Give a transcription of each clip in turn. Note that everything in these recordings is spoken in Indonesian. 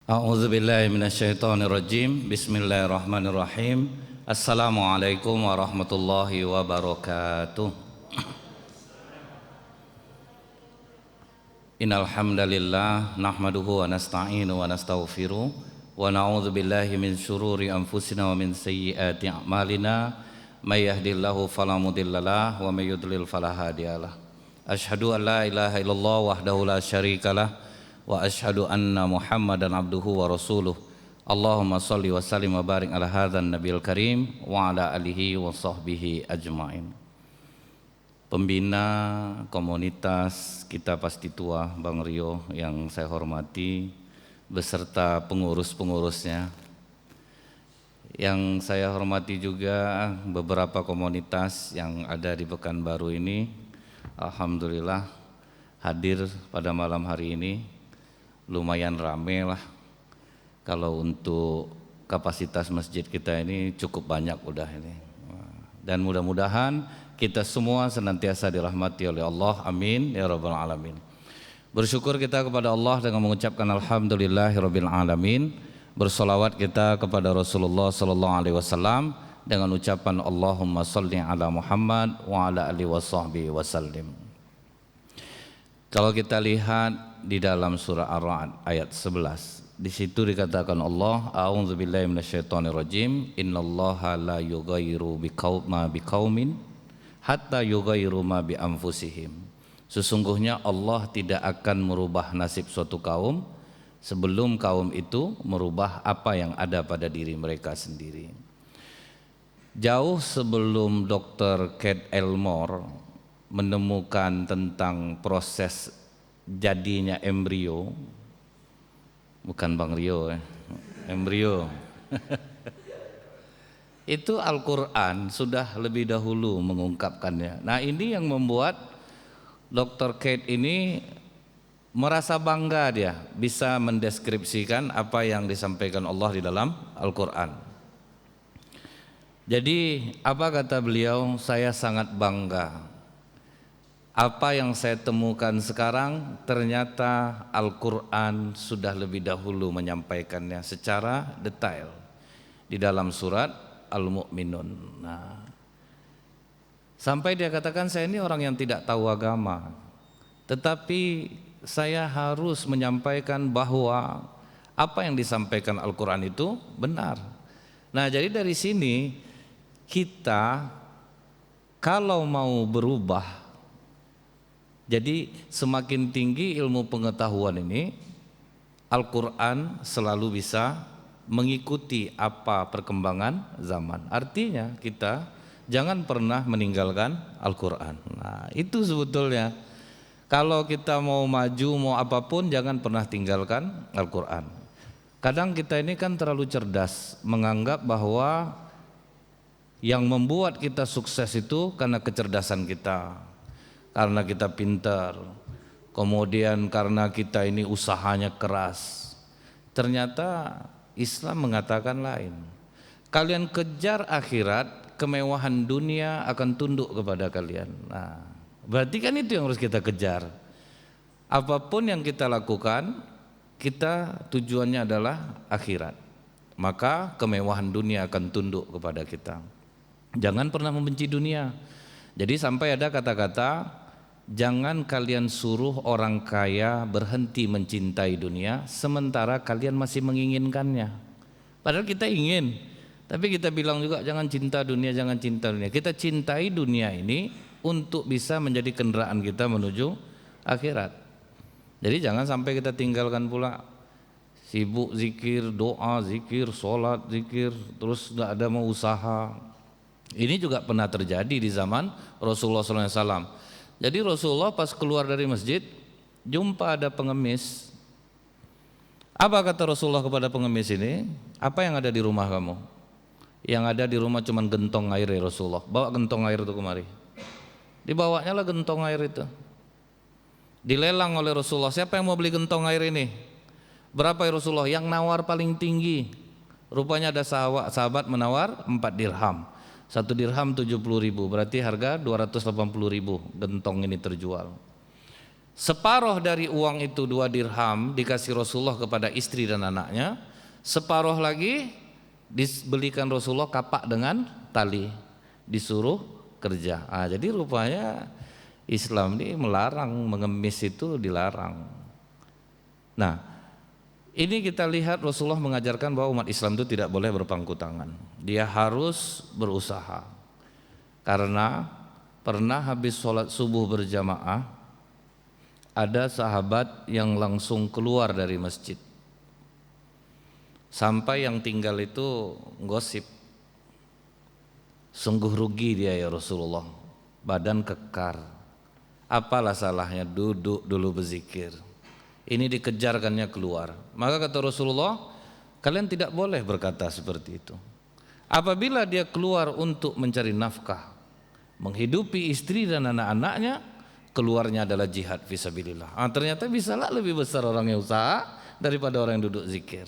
A'udzu billahi minasyaitonir rajim. Bismillahirrahmanirrahim. Assalamualaikum warahmatullahi wabarakatuh. Innal hamdalillah nahmaduhu wa nasta'inu wa nastaghfiruh wa na'udzu billahi min syururi anfusina wa min sayyiati a'malina. May yahdihillahu fala mudhillalah wa may yudlil fala hadiyalah. Asyhadu an la ilaha illallah wahdahu la syarikalah wa asyhadu anna Muhammadan abduhu wa rasuluh. Allahumma shalli wa sallim wa barik ala hadzal nabiyil karim wa ala alihi wa sahbihi ajmain. Pembina komunitas Kita Pasti Tua Bang Rio yang saya hormati beserta pengurus-pengurusnya. Yang saya hormati juga beberapa komunitas yang ada di Pekanbaru ini. Alhamdulillah hadir pada malam hari ini. Lumayan rame lah. Kalau untuk kapasitas masjid kita ini cukup banyak udah ini. Dan mudah-mudahan kita semua senantiasa dirahmati oleh Allah. Amin ya rabbal alamin. Bersyukur kita kepada Allah dengan mengucapkan alhamdulillahirabbil alamin. Bersolawat kita kepada Rasulullah sallallahu alaihi wasallam dengan ucapan Allahumma shalli ala Muhammad wa ala alihi washabbihi wasallim. Kalau kita lihat di dalam surah Ar-Ra'd ayat 11, di situ dikatakan Allah, a'udzubillahi minasyaitonirrajim, innallaha la yughayyiru biqaumin hatta yughayyiru ma bi anfusihim. Sesungguhnya Allah tidak akan merubah nasib suatu kaum sebelum kaum itu merubah apa yang ada pada diri mereka sendiri. Jauh sebelum Dr. Kate Elmore menemukan tentang proses jadinya embrio, bukan Bang Rio, embrio. Itu Al-Quran sudah lebih dahulu mengungkapkannya. Nah, ini yang membuat Dr. Kate ini merasa bangga, dia bisa mendeskripsikan apa yang disampaikan Allah di dalam Al-Quran. Jadi apa kata beliau? Saya sangat bangga. Apa yang saya temukan sekarang ternyata Al-Quran sudah lebih dahulu menyampaikannya secara detail di dalam surat Al-Mu'minun. Nah, sampai dia katakan, saya ini orang yang tidak tahu agama, tetapi saya harus menyampaikan bahwa apa yang disampaikan Al-Quran itu benar. Nah, jadi dari sini kita kalau mau berubah, jadi semakin tinggi ilmu pengetahuan ini, Al-Quran selalu bisa mengikuti apa perkembangan zaman. Artinya kita jangan pernah meninggalkan Al-Quran. Nah, itu sebetulnya kalau kita mau maju mau apapun jangan pernah tinggalkan Al-Quran. Kadang kita ini kan terlalu cerdas menganggap bahwa yang membuat kita sukses itu karena kecerdasan kita, karena kita pintar, kemudian karena kita ini usahanya keras. Ternyata Islam mengatakan lain. Kalian kejar akhirat, kemewahan dunia akan tunduk kepada kalian. Nah, berarti kan itu yang harus kita kejar. Apapun yang kita lakukan, kita tujuannya adalah akhirat. Maka kemewahan dunia akan tunduk kepada kita. Jangan pernah membenci dunia. Jadi sampai ada kata-kata, jangan kalian suruh orang kaya berhenti mencintai dunia sementara kalian masih menginginkannya. Padahal kita ingin, tapi kita bilang juga jangan cinta dunia, jangan cinta dunia. Kita cintai dunia ini untuk bisa menjadi kendaraan kita menuju akhirat. Jadi jangan sampai kita tinggalkan pula, sibuk zikir, doa, zikir, sholat, zikir, terus gak ada mau usaha. Ini juga pernah terjadi di zaman Rasulullah SAW. Jadi Rasulullah pas keluar dari masjid jumpa ada pengemis. Apa kata Rasulullah kepada pengemis ini? Apa yang ada di rumah kamu? Yang ada di rumah cuma gentong air ya Rasulullah. Bawa gentong air itu kemari. Dibawanya lah gentong air itu. Dilelang oleh Rasulullah. Siapa yang mau beli gentong air ini? Berapa ya Rasulullah? Yang nawar paling tinggi. Rupanya ada sahabat menawar 4 dirham. 1 dirham 70.000, berarti harga 280.000 gentong ini terjual. Separuh dari uang itu 2 dirham dikasih Rasulullah kepada istri dan anaknya, separuh lagi dibelikan Rasulullah kapak dengan tali, disuruh kerja. Jadi rupanya Islam ini melarang mengemis, itu dilarang. Nah, ini kita lihat Rasulullah mengajarkan bahwa umat Islam itu tidak boleh berpangku tangan. Dia harus berusaha. Karena pernah habis sholat subuh berjamaah, ada sahabat yang langsung keluar dari masjid. Sampai yang tinggal itu gosip, sungguh rugi dia ya Rasulullah, badan kekar. Apalah salahnya duduk dulu berzikir. Ini dikejarkannya keluar. Maka kata Rasulullah, kalian tidak boleh berkata seperti itu. Apabila dia keluar untuk mencari nafkah, menghidupi istri dan anak-anaknya, keluarnya adalah jihad fisabilillah. Ternyata bisalah lebih besar orang yang usaha daripada orang yang duduk zikir.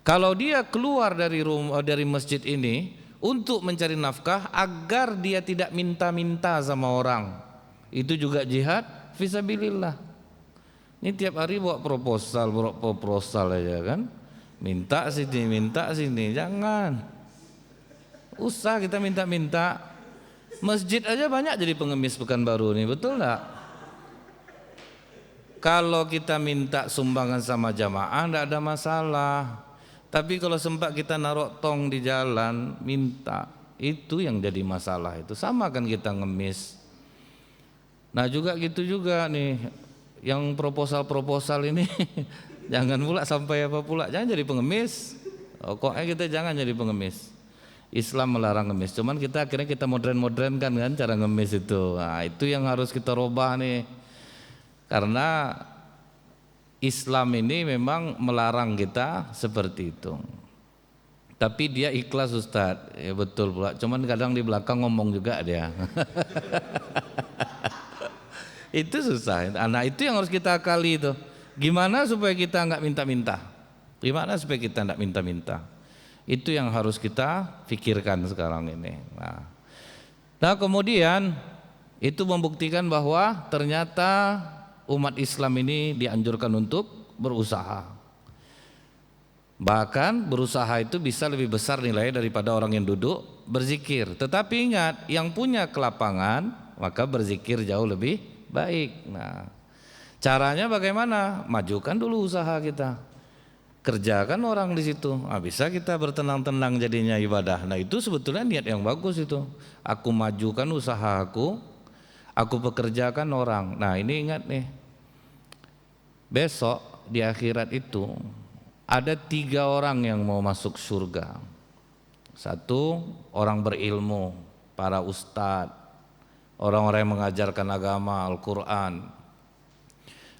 Kalau dia keluar dari masjid ini untuk mencari nafkah agar dia tidak minta-minta sama orang, itu juga jihad fisabilillah. Ini tiap hari bawa proposal aja kan, minta sini, jangan. Usah kita minta-minta. Masjid aja banyak jadi pengemis Pekanbaru nih, betul enggak? Kalau kita minta sumbangan sama jamaah enggak ada masalah. Tapi kalau sempat kita naruh tong di jalan minta, itu yang jadi masalah. Itu sama kan kita ngemis. Nah juga gitu juga nih, yang proposal ini jangan pula sampai apa pula, jangan jadi pengemis. Pokoknya kita jangan jadi pengemis. Islam melarang ngemis, cuman akhirnya kita modern kan cara ngemis itu. Nah, itu yang harus kita rubah nih. Karena Islam ini memang melarang kita seperti itu. Tapi dia ikhlas Ustadz, ya betul pula. Cuman kadang di belakang ngomong juga dia. Itu susah. Nah itu yang harus kita akali itu. Gimana supaya kita nggak minta-minta? Gimana supaya kita nggak minta-minta? Itu yang harus kita pikirkan sekarang ini. Nah kemudian itu membuktikan bahwa ternyata umat Islam ini dianjurkan untuk berusaha. Bahkan berusaha itu bisa lebih besar nilainya daripada orang yang duduk berzikir. Tetapi ingat, yang punya kelapangan maka berzikir jauh lebih baik. Nah, caranya bagaimana? Majukan dulu usaha kita. Kerjakan orang di situ, bisa kita bertenang-tenang jadinya ibadah. Nah itu sebetulnya niat yang bagus itu. Aku majukan usahaku, aku pekerjakan orang. Nah ini ingat nih, besok di akhirat itu ada 3 orang yang mau masuk surga. 1, orang berilmu, para ustadz, orang-orang yang mengajarkan agama, Al-Quran.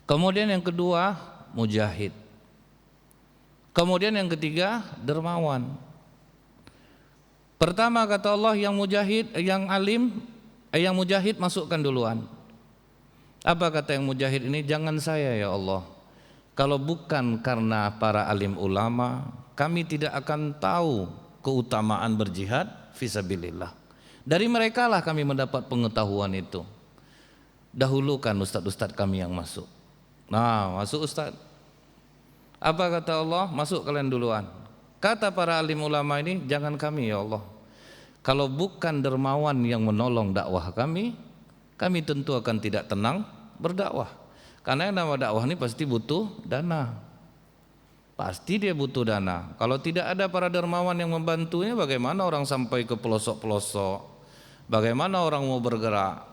Kemudian yang kedua, mujahid. Kemudian yang ketiga, dermawan. Pertama kata Allah, yang mujahid, yang alim, yang mujahid masukkan duluan. Apa kata yang mujahid ini? Jangan saya ya Allah. Kalau bukan karena para alim ulama, kami tidak akan tahu keutamaan berjihad fisabilillah. Dari mereka lah kami mendapat pengetahuan itu. Dahulukan ustadz-ustadz kami yang masuk. Nah, masuk ustadz. Apa kata Allah? Masuk kalian duluan. Kata para alim ulama ini, jangan kami ya Allah. Kalau bukan dermawan yang menolong dakwah kami tentu akan tidak tenang berdakwah. Karena yang nama dakwah ini pasti butuh dana. Pasti dia butuh dana. Kalau tidak ada para dermawan yang membantunya, bagaimana orang sampai ke pelosok-pelosok? Bagaimana orang mau bergerak?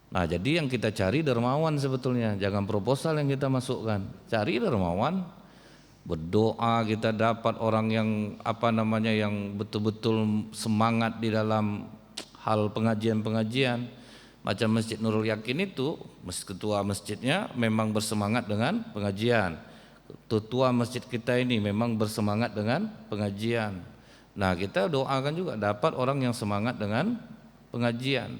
Nah jadi yang kita cari dermawan sebetulnya, jangan proposal yang kita masukkan. Cari dermawan, berdoa kita dapat orang yang yang betul-betul semangat di dalam hal pengajian-pengajian. Macam Masjid Nurul Yakin itu, ketua masjidnya memang bersemangat dengan pengajian. Ketua masjid kita ini memang bersemangat dengan pengajian. Nah kita doakan juga dapat orang yang semangat dengan pengajian.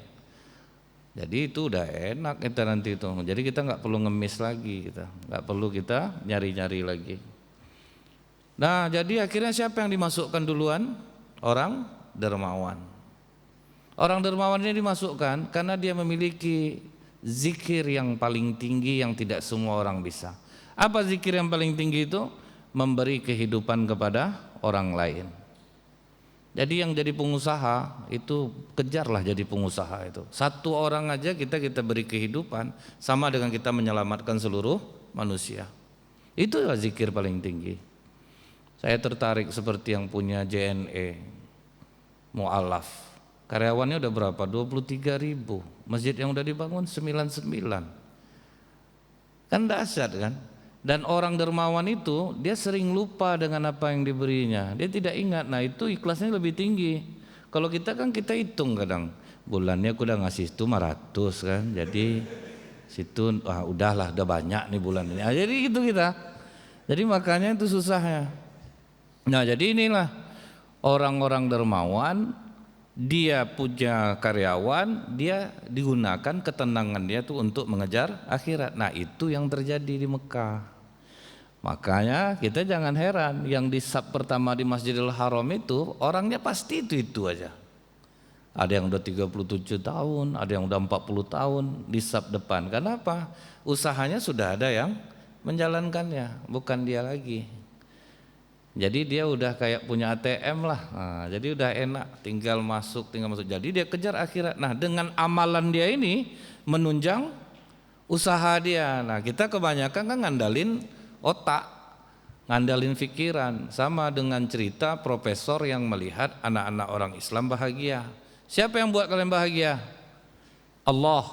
Jadi itu udah enak kita nanti itu. Jadi kita nggak perlu ngemis lagi, kita nggak perlu kita nyari-nyari lagi. Nah jadi akhirnya siapa yang dimasukkan duluan? Orang dermawan. Orang dermawan ini dimasukkan karena dia memiliki zikir yang paling tinggi yang tidak semua orang bisa. Apa zikir yang paling tinggi itu? Memberi kehidupan kepada orang lain. Jadi yang jadi pengusaha itu kejarlah jadi pengusaha itu. Satu orang aja kita beri kehidupan sama dengan kita menyelamatkan seluruh manusia. Itulah zikir paling tinggi. Saya tertarik seperti yang punya JNE Mu'alaf. Karyawannya udah berapa? 23.000. Masjid yang udah dibangun 99. Kan dahsyat kan? Dan orang dermawan itu dia sering lupa dengan apa yang diberinya. Dia tidak ingat. Nah itu ikhlasnya lebih tinggi. Kalau kita kan kita hitung kadang. Bulannya aku udah ngasih itu 500 kan. Jadi situ udahlah udah banyak nih bulan ini. Jadi gitu kita. Jadi makanya itu susahnya. Nah jadi inilah orang-orang dermawan. Dia punya karyawan, dia digunakan ketenangan dia tuh untuk mengejar akhirat. Nah itu yang terjadi di Mekah. Makanya kita jangan heran yang di saf pertama di Masjidil Haram itu orangnya pasti itu aja. Ada yang udah 37 tahun, ada yang udah 40 tahun di saf depan. Kenapa? Usahanya sudah ada yang menjalankannya, bukan dia lagi. Jadi dia udah kayak punya ATM lah, nah, jadi udah enak, tinggal masuk. Jadi dia kejar akhirat. Nah dengan amalan dia ini menunjang usaha dia. Nah kita kebanyakan kan ngandalin otak, ngandalin pikiran. Sama dengan cerita profesor yang melihat anak-anak orang Islam bahagia. Siapa yang buat kalian bahagia? Allah.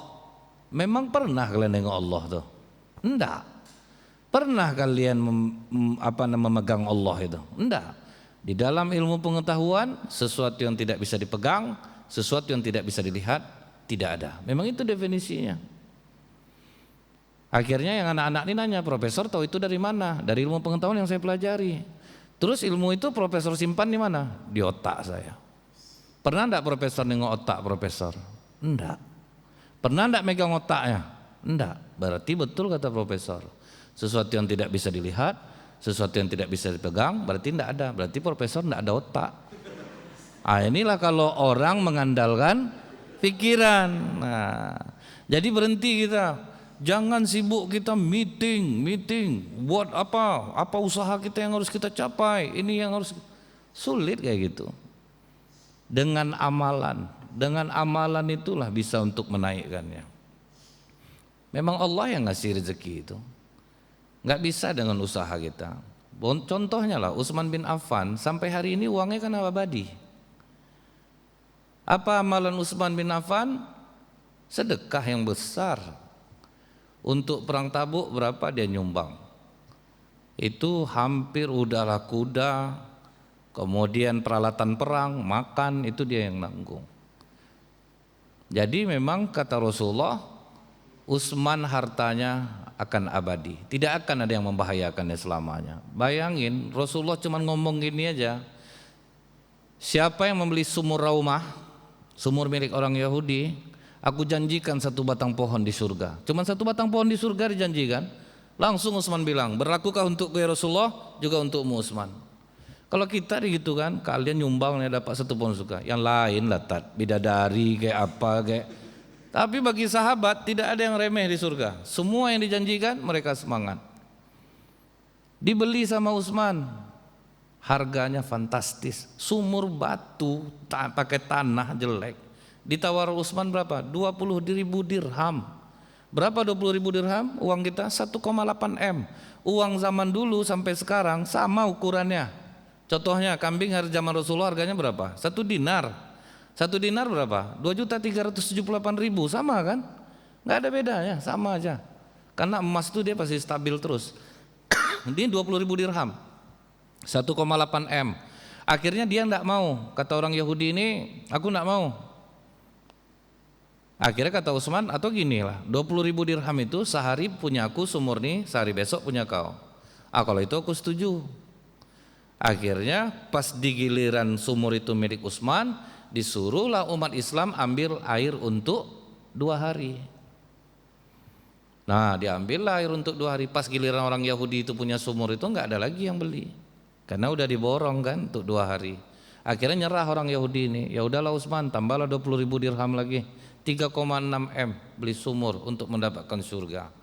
Memang pernah kalian nengok Allah tuh? Enggak. Pernah kalian memegang Allah itu? Enggak. Di dalam ilmu pengetahuan sesuatu yang tidak bisa dipegang, sesuatu yang tidak bisa dilihat tidak ada. Memang itu definisinya. Akhirnya yang anak-anak ini nanya, profesor tahu itu dari mana? Dari ilmu pengetahuan yang saya pelajari. Terus ilmu itu profesor simpan di mana? Di otak saya. Pernah enggak profesor nengok otak profesor? Enggak. Pernah enggak megang otaknya? Enggak. Berarti betul kata profesor. Sesuatu yang tidak bisa dilihat, sesuatu yang tidak bisa dipegang, berarti tidak ada. Berarti profesor tidak ada otak. Inilah kalau orang mengandalkan pikiran. Nah, jadi berhenti kita. Jangan sibuk kita meeting. Buat apa usaha kita yang harus kita capai. Ini yang harus sulit kayak gitu. Dengan amalan itulah bisa untuk menaikkannya. Memang Allah yang ngasih rezeki itu. Nggak bisa dengan usaha kita. Contohnya lah Utsman bin Affan sampai hari ini uangnya kan abadi. Apa amalan Utsman bin Affan? Sedekah yang besar. Untuk perang Tabuk berapa dia nyumbang? Itu hampir udahlah kuda, kemudian peralatan perang, makan itu dia yang nanggung. Jadi memang kata Rasulullah, Utsman hartanya akan abadi, tidak akan ada yang membahayakannya selamanya. Bayangin Rasulullah cuma ngomong gini aja, siapa yang membeli sumur Raumah, sumur milik orang Yahudi, aku janjikan satu batang pohon di surga. Cuma satu batang pohon di surga dijanjikan. Langsung Utsman bilang, berlakukan untukku ya Rasulullah, juga untukmu Utsman. Kalau kita gitu kan, kalian nyumbang dapat satu pohon surga, yang lain lah bidadari kayak apa kayak. Tapi bagi sahabat tidak ada yang remeh di surga. Semua yang dijanjikan mereka semangat. Dibeli sama Utsman. Harganya fantastis. Sumur batu pakai tanah jelek. Ditawar Utsman berapa? 20.000 dirham. Berapa 20.000 dirham? Uang kita 1,8 M. Uang zaman dulu sampai sekarang sama ukurannya. Contohnya kambing hari zaman Rasulullah harganya berapa? 1 dinar. 1 dinar berapa? 2.378.000, sama kan? Nggak ada bedanya, sama aja. Karena emas itu dia pasti stabil terus. Dia 20.000 dirham, 1,8 M. Akhirnya dia enggak mau, kata orang Yahudi ini, aku enggak mau. Akhirnya kata Utsman, atau gini lah, 20.000 dirham itu sehari punya aku sumur nih, sehari besok punya kau. Kalau itu aku setuju. Akhirnya pas di giliran sumur itu milik Utsman, disuruhlah umat Islam ambil air untuk 2 hari. Nah diambillah air untuk 2 hari. Pas giliran orang Yahudi itu punya sumur itu nggak ada lagi yang beli, karena udah diborong kan untuk 2 hari. Akhirnya nyerah orang Yahudi ini. Ya udahlah Utsman, tambahlah 20.000 dirham lagi, 3,6 M beli sumur untuk mendapatkan surga.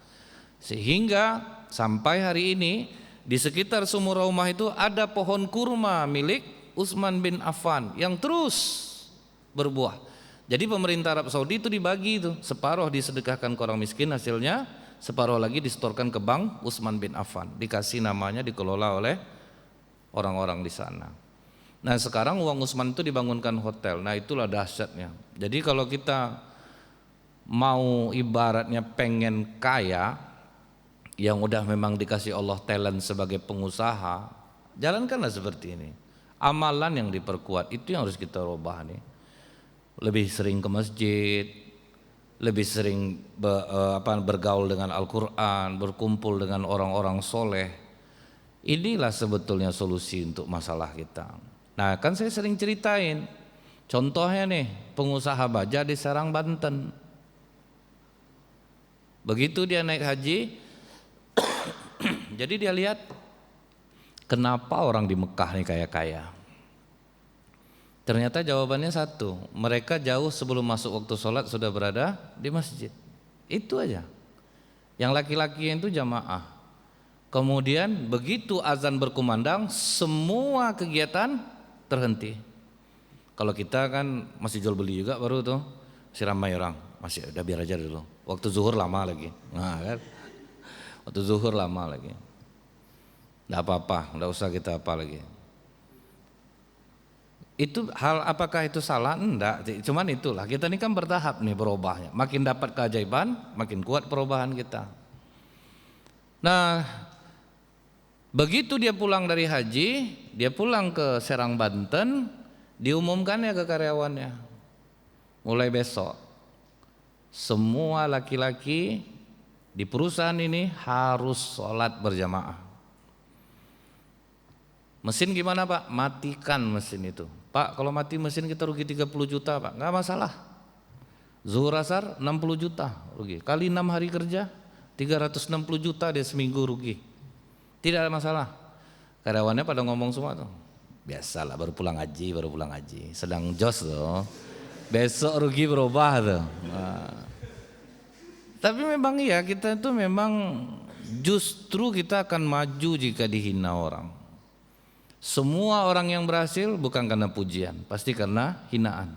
Sehingga sampai hari ini di sekitar sumur Raumah itu ada pohon kurma milik Utsman bin Affan yang terus berbuah. Jadi pemerintah Arab Saudi itu dibagi itu, separuh disedekahkan ke orang miskin hasilnya, separuh lagi disetorkan ke bank Utsman bin Affan, dikasih namanya, dikelola oleh orang-orang di sana. Nah sekarang uang Utsman itu dibangunkan hotel. Nah itulah dahsyatnya. Jadi kalau kita mau ibaratnya pengen kaya, yang udah memang dikasih Allah talent sebagai pengusaha, jalankanlah seperti ini. Amalan yang diperkuat itu yang harus kita rubah nih. Lebih sering ke masjid, lebih sering bergaul dengan Al-Quran, berkumpul dengan orang-orang soleh. Inilah sebetulnya solusi untuk masalah kita. Nah kan saya sering ceritain, contohnya nih pengusaha baja di Serang, Banten. Begitu dia naik haji, jadi dia lihat kenapa orang di Mekah nih kaya-kaya. Ternyata jawabannya satu, mereka jauh sebelum masuk waktu sholat sudah berada di masjid. Itu aja. Yang laki-laki itu jamaah. Kemudian begitu azan berkumandang, semua kegiatan terhenti. Kalau kita kan masih jual beli juga baru tuh, masih ramai orang, masih udah biar aja dulu. Waktu zuhur lama lagi. Nah kan, waktu zuhur lama lagi. Nggak apa-apa, nggak usah kita apa lagi. Itu hal apakah itu salah? Enggak, cuman itulah kita ini kan bertahap nih berubahnya. Makin dapat keajaiban, makin kuat perubahan kita. Nah, begitu dia pulang dari haji, dia pulang ke Serang, Banten, diumumkannya ke karyawannya, mulai besok semua laki-laki di perusahaan ini harus sholat berjamaah. Mesin gimana Pak? Matikan mesin itu. Pak kalau mati mesin kita rugi 30 juta Pak. Enggak masalah. Zuhur asar 60 juta rugi. Kali 6 hari kerja 360 juta dia seminggu rugi. Tidak ada masalah. Karyawannya pada ngomong semua tuh. Biasalah baru pulang haji. Sedang jos tuh. Besok rugi berubah tuh. Nah. Tapi memang iya kita itu memang justru kita akan maju jika dihina orang. Semua orang yang berhasil bukan karena pujian, pasti karena hinaan.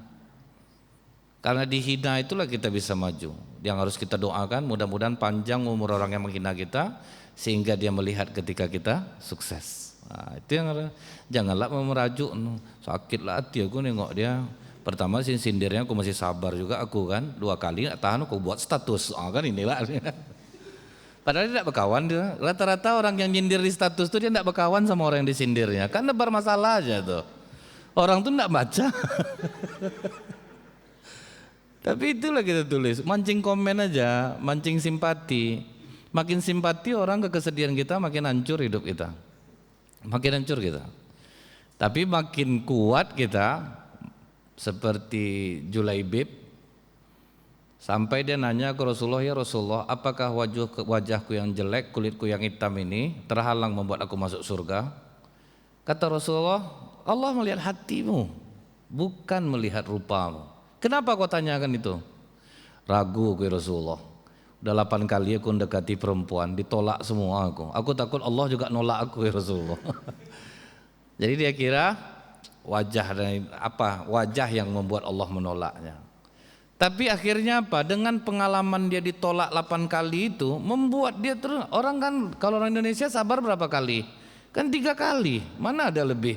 Karena dihina itulah kita bisa maju. Yang harus kita doakan mudah-mudahan panjang umur orang yang menghina kita sehingga dia melihat ketika kita sukses. Nah, itu yang harus, janganlah merajuk, sakitlah hati aku nengok dia. Pertama sindirnya aku masih sabar juga aku kan, 2 kali tak tahan aku buat status. Kan inilah. Padahal dia tidak berkawan dia. Rata-rata orang yang nyindir di status itu dia tidak berkawan sama orang yang disindirnya. Kan nebar masalah aja tuh. Orang tuh tidak baca. Tapi itulah kita tulis, mancing komen aja, mancing simpati. Makin simpati orang ke kesedihan kita, makin hancur hidup kita. Makin hancur kita. Tapi makin kuat kita, seperti Julaibib. Sampai dia nanya ke Rasulullah, ya Rasulullah, apakah wajahku yang jelek, kulitku yang hitam ini terhalang membuat aku masuk surga? Kata Rasulullah, Allah melihat hatimu, bukan melihat rupamu. Kenapa kau tanyakan itu? Ragu ke Rasulullah. Udah 8 kali aku mendekati perempuan, ditolak semua aku. Aku takut Allah juga nolak aku ya Rasulullah. Jadi dia kira wajah yang membuat Allah menolaknya. Tapi akhirnya apa? Dengan pengalaman dia ditolak 8 kali itu membuat dia terus. Orang kan kalau orang Indonesia sabar berapa kali? Kan 3 kali. Mana ada lebih?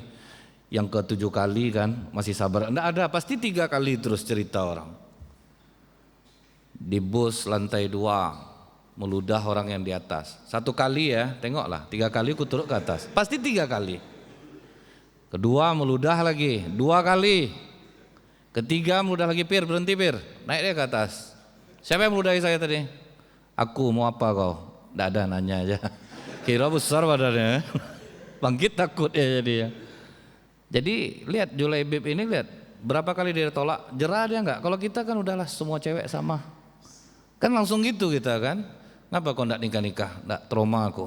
Yang ke 7 kali kan masih sabar. Enggak ada, pasti 3 kali terus cerita orang. Di bus lantai 2 meludah orang yang di atas. 1 kali ya, tengoklah 3 kali aku turun ke atas. Pasti 3 kali. Kedua meludah lagi 2 kali. Ketiga meludah lagi, Pir berhenti Pir, naik dia ke atas. Siapa yang meludahi saya tadi? Aku, mau apa kau? Tidak ada, nanya aja. Kira besar badannya. Bangkit takut ya jadi ya. Jadi lihat Julaibib ini, lihat berapa kali dia tolak, jerah dia enggak? Kalau kita kan udahlah semua cewek sama. Kan langsung gitu kita kan. Kenapa kau enggak nikah-nikah? Enggak, trauma aku.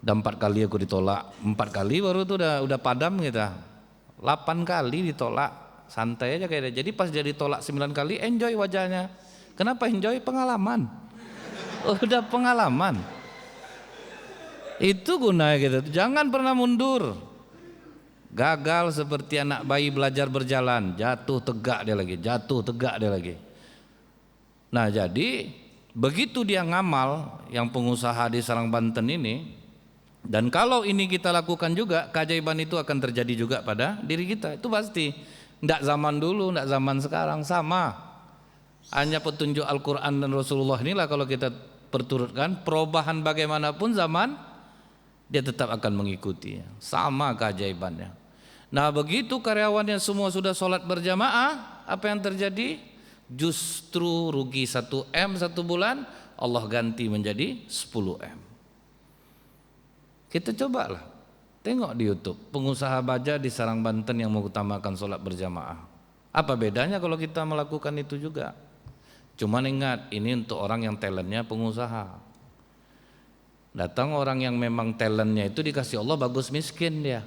Udah 4 kali aku ditolak, 4 kali baru tuh udah padam kita. 8 kali ditolak. santai aja kayak dia. Jadi pas dia ditolak 9 kali, enjoy wajahnya. Kenapa enjoy? Pengalaman. Udah pengalaman. Itu gunanya gitu. Jangan pernah mundur. Gagal seperti anak bayi belajar berjalan, jatuh tegak dia lagi, jatuh tegak dia lagi. Nah, jadi begitu dia ngamal yang pengusaha di Serang Banten ini, dan kalau ini kita lakukan juga, keajaiban itu akan terjadi juga pada diri kita. Itu pasti. Tidak zaman dulu, tidak zaman sekarang, sama. Hanya petunjuk Al-Quran dan Rasulullah inilah kalau kita perturutkan, perubahan bagaimanapun zaman, dia tetap akan mengikuti. Sama keajaibannya. Nah, begitu karyawannya semua sudah sholat berjamaah, apa yang terjadi? Justru rugi 1 M 1 bulan, Allah ganti menjadi 10 M. Kita cobalah, tengok di YouTube, pengusaha baja di Serang Banten yang mengutamakan sholat berjamaah. Apa bedanya kalau kita melakukan itu juga? Cuman ingat, ini untuk orang yang talentnya pengusaha. Datang orang yang memang talentnya itu dikasih Allah bagus miskin dia.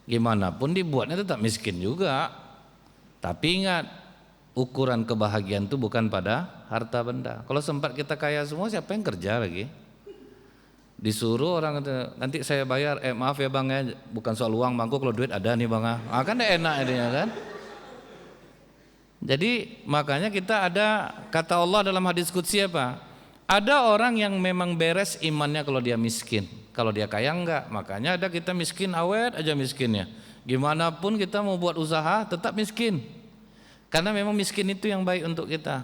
Gimana pun dibuatnya tetap miskin juga. Tapi ingat, ukuran kebahagiaan itu bukan pada harta benda. Kalau sempat kita kaya semua, siapa yang kerja lagi? Disuruh orang, nanti saya bayar, maaf ya bang ya, bukan soal uang bangku, kalau duit ada nih bang, kan enak ini kan. Jadi makanya kita ada kata Allah dalam hadis qudsi apa? Ada orang yang memang beres imannya kalau dia miskin, kalau dia kaya enggak. Makanya ada kita miskin awet aja miskinnya. Gimana pun kita mau buat usaha tetap miskin, karena memang miskin itu yang baik untuk kita.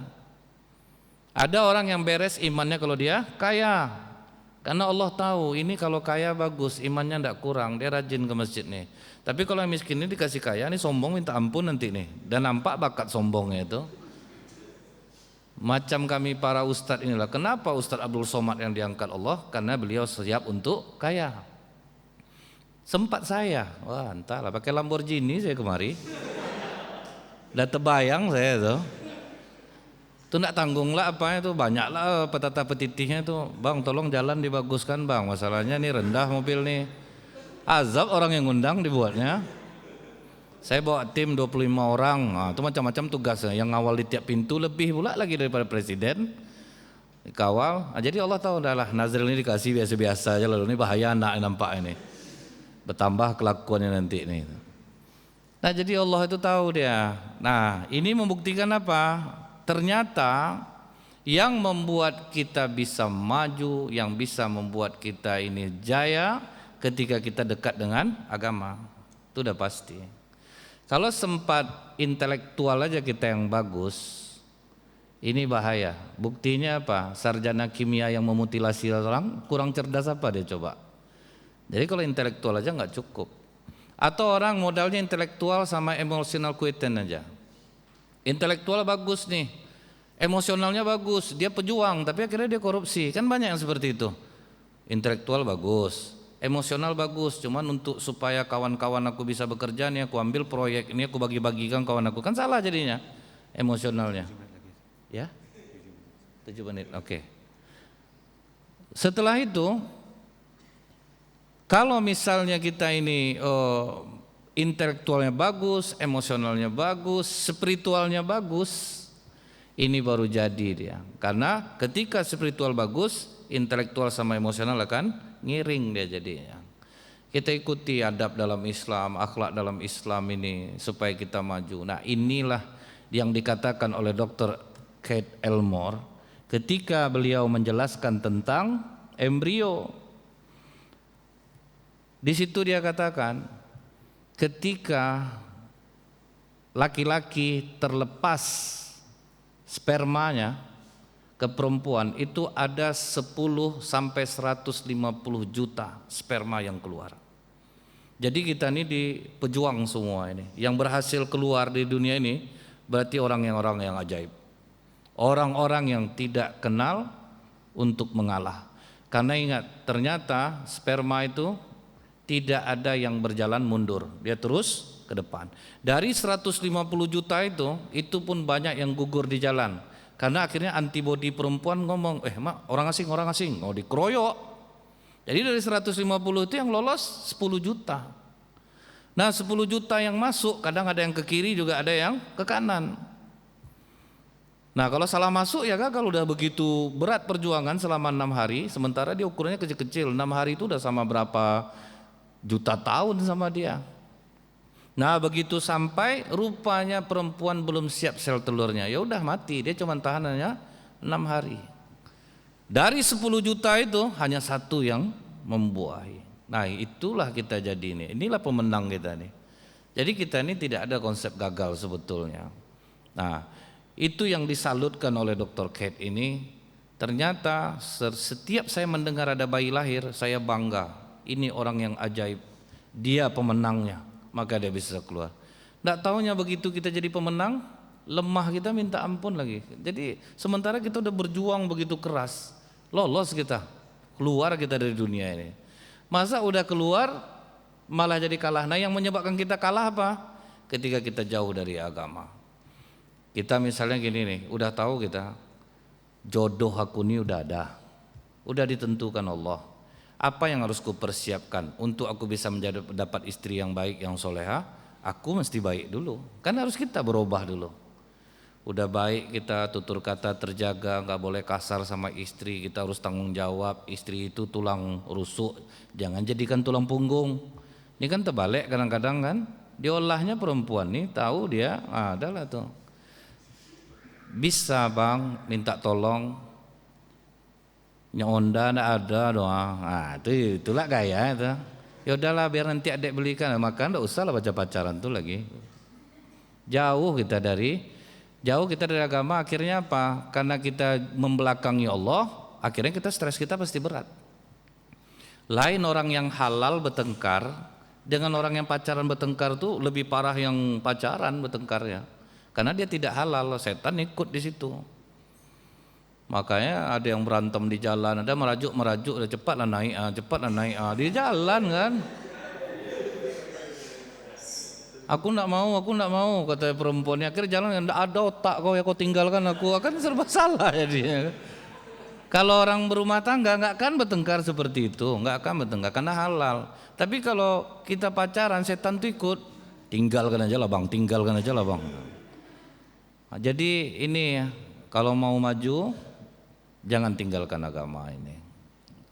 Ada orang yang beres imannya kalau dia kaya, karena Allah tahu ini kalau kaya bagus, imannya tidak kurang, dia rajin ke masjid nih. Tapi kalau yang miskin ini dikasih kaya, ini sombong minta ampun nanti nih. Dan nampak bakat sombongnya itu. Macam kami para ustadz inilah. Kenapa Ustadz Abdul Somad yang diangkat Allah? Karena beliau siap untuk kaya. Sempat saya, wah entahlah pakai Lamborghini saya kemari. Udah terbayang saya tuh. Itu enggak tanggung lah apa itu, banyak lah petata petitihnya itu. Bang tolong jalan dibaguskan bang, masalahnya nih rendah mobil nih. Azab orang yang ngundang dibuatnya. Saya bawa tim 25 orang, nah, itu macam-macam tugasnya. Yang ngawal di tiap pintu lebih pula lagi daripada presiden dikawal. Nah, jadi Allah tahu adalah Nazril ini dikasih biasa-biasa aja, lalu ini bahaya anak nampak ini. Bertambah kelakuannya nanti ini. Nah jadi Allah itu tahu dia. Nah ini membuktikan apa? Ternyata yang membuat kita bisa maju, yang bisa membuat kita ini jaya ketika kita dekat dengan agama. Itu udah pasti. Kalau sempat intelektual aja kita yang bagus, ini bahaya. Buktinya apa? Sarjana kimia yang memutilasi orang kurang cerdas apa dia coba? Jadi kalau intelektual aja nggak cukup. Atau orang modalnya intelektual sama emotional quotient aja. Intelektual bagus nih, emosionalnya bagus, dia pejuang, tapi akhirnya dia korupsi. Kan banyak yang seperti itu. Intelektual bagus, emosional bagus, cuman untuk supaya kawan-kawan aku bisa bekerja nih, aku ambil proyek ini, aku bagi-bagikan kawan aku. Kan salah jadinya emosionalnya. Ya? 7 menit, oke. Setelah itu, kalau misalnya kita ini intelektualnya bagus, emosionalnya bagus, spiritualnya bagus, ini baru jadi dia. Karena ketika spiritual bagus, intelektual sama emosional akan ngiring dia jadinya. Kita ikuti adab dalam Islam, akhlak dalam Islam ini supaya kita maju. Nah inilah yang dikatakan oleh Dr. Keith Elmore ketika beliau menjelaskan tentang embrio. Di situ dia katakan, ketika laki-laki terlepas spermanya ke perempuan, itu ada 10 sampai 150 juta sperma yang keluar. Jadi kita ini dipejuang semua ini. Yang berhasil keluar di dunia ini berarti orang yang ajaib. Orang-orang yang tidak kenal untuk mengalah. Karena ingat, ternyata sperma itu tidak ada yang berjalan mundur, dia terus ke depan. Dari 150 juta itu pun banyak yang gugur di jalan. Karena akhirnya antibodi perempuan ngomong, mak orang asing, oh dikeroyok. Jadi dari 150 itu yang lolos 10 juta. Nah 10 juta yang masuk, kadang ada yang ke kiri juga ada yang ke kanan. Nah kalau salah masuk ya gagal, udah begitu berat perjuangan selama 6 hari, sementara dia ukurannya kecil-kecil, 6 hari itu udah sama berapa juta tahun sama dia. Nah begitu sampai rupanya perempuan belum siap sel telurnya, ya udah mati, dia cuma tahanannya 6 hari. Dari 10 juta itu hanya 1 yang membuahi. Nah itulah kita jadi ini, inilah pemenang kita nih. Jadi kita ini tidak ada konsep gagal sebetulnya. Nah itu yang disalutkan oleh Dr. Kate ini. Ternyata setiap saya mendengar ada bayi lahir, saya bangga. Ini orang yang ajaib, dia pemenangnya, maka dia bisa keluar. Nggak taunya begitu kita jadi pemenang, lemah kita minta ampun lagi. Jadi sementara kita udah berjuang begitu keras, lolos kita, keluar kita dari dunia ini. Masa udah keluar malah jadi kalah. Nah yang menyebabkan kita kalah apa? Ketika kita jauh dari agama. Kita misalnya gini nih, udah tahu kita jodoh aku ini udah ada, udah ditentukan Allah. Apa yang harus kupersiapkan untuk aku bisa dapat istri yang baik, yang soleha? Aku mesti baik dulu. Kan harus kita berubah dulu. Udah baik kita tutur kata terjaga, nggak boleh kasar sama istri, kita harus tanggung jawab. Istri itu tulang rusuk, jangan jadikan tulang punggung. Ini kan terbalik kadang-kadang kan, diolahnya perempuan nih tahu dia adalah tuh. Bisa bang minta tolong, nyonda ndak ada doa, itulah gaya itu. Ya udahlah biar nanti adik belikan, maka ndak usah lah baca pacaran tuh lagi. Jauh kita dari agama, akhirnya apa? Karena kita membelakangi Allah, akhirnya kita stres kita pasti berat. Lain orang yang halal bertengkar dengan orang yang pacaran bertengkar tuh lebih parah yang pacaran bertengkar ya. Karena dia tidak halal, setan ikut di situ. Makanya ada yang berantem di jalan, ada merajuk, cepatlah naik, di jalan kan. Aku enggak mau kata perempuannya. Akhirnya jalan, enggak ada otak kau ya, kau tinggalkan aku, akan serba salah jadinya. Kalau orang berumah tangga enggak akan bertengkar seperti itu, enggak akan bertengkar karena halal. Tapi kalau kita pacaran setan tuh ikut, tinggalkan aja lah bang. Nah, jadi ini kalau mau maju jangan tinggalkan agama ini.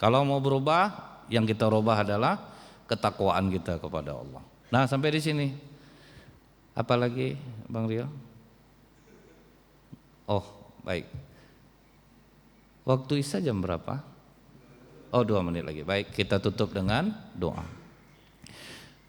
Kalau mau berubah, yang kita rubah adalah ketakwaan kita kepada Allah. Nah sampai di sini. Apalagi Bang Rio? Oh baik. Waktu Isya jam berapa? Oh 2 menit lagi. Baik, kita tutup dengan doa.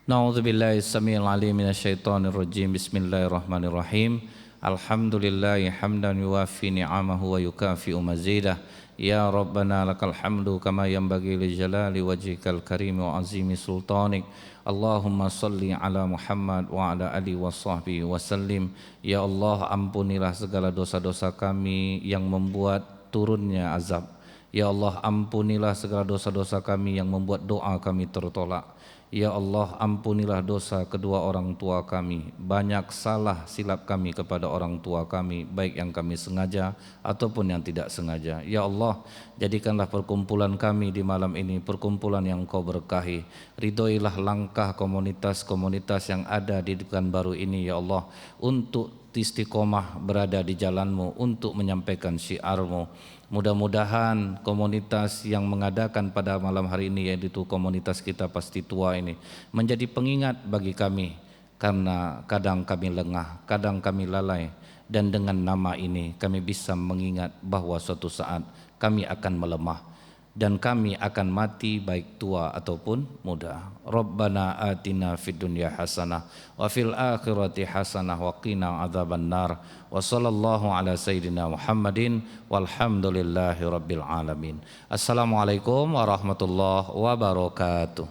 Na'udzubillahi samil alim minasyaitonir rajim. Bismillahirrahmanirrahim. Alhamdulillahi hamdan yuwafi ni'amahu wa yukafi'u mazidah. Ya Rabbana lakal hamdu kama yanbaghi li jalali wajhikal karim wa azimi sultanik. Allahumma salli ala Muhammad wa ala ali wa sahbihi wa sallim. Ya Allah, ampunilah segala dosa-dosa kami yang membuat turunnya azab. Ya Allah, ampunilah segala dosa-dosa kami yang membuat doa kami tertolak. Ya Allah, ampunilah dosa kedua orang tua kami. Banyak salah silap kami kepada orang tua kami, baik yang kami sengaja ataupun yang tidak sengaja. Ya Allah, jadikanlah perkumpulan kami di malam ini perkumpulan yang Kau berkahi. Ridhoilah langkah komunitas-komunitas yang ada di Pekanbaru ini ya Allah, untuk istiqomah berada di jalan-Mu, untuk menyampaikan syiar-Mu. Mudah-mudahan komunitas yang mengadakan pada malam hari ini, yaitu komunitas kita pasti tua ini, menjadi pengingat bagi kami, karena kadang kami lengah, kadang kami lalai, dan dengan nama ini kami bisa mengingat bahwa suatu saat kami akan melemah dan kami akan mati baik tua ataupun muda. Rabbana atina fid dunya hasanah wa fil akhirati hasanah wa qina adzabannar. Wa sallallahu ala sayyidina Muhammadin walhamdulillahi rabbil alamin. Assalamualaikum warahmatullahi wabarakatuh.